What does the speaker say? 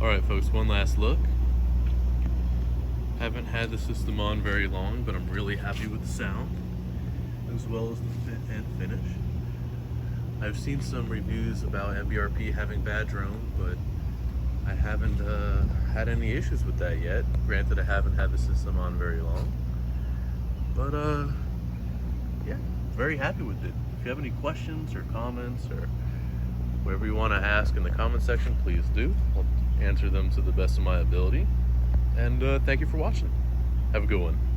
Alright folks, one last look. Haven't had the system on very long, but I'm really happy with the sound as well as the fit and finish. I've seen some reviews about MBRP having bad drone, but I haven't had any issues with that yet. Granted, I haven't had the system on very long, but yeah, very happy with it. If you have any questions or comments or whatever you want to ask in the comment section, please do. I'll answer them to the best of my ability. And thank you for watching. Have a good one.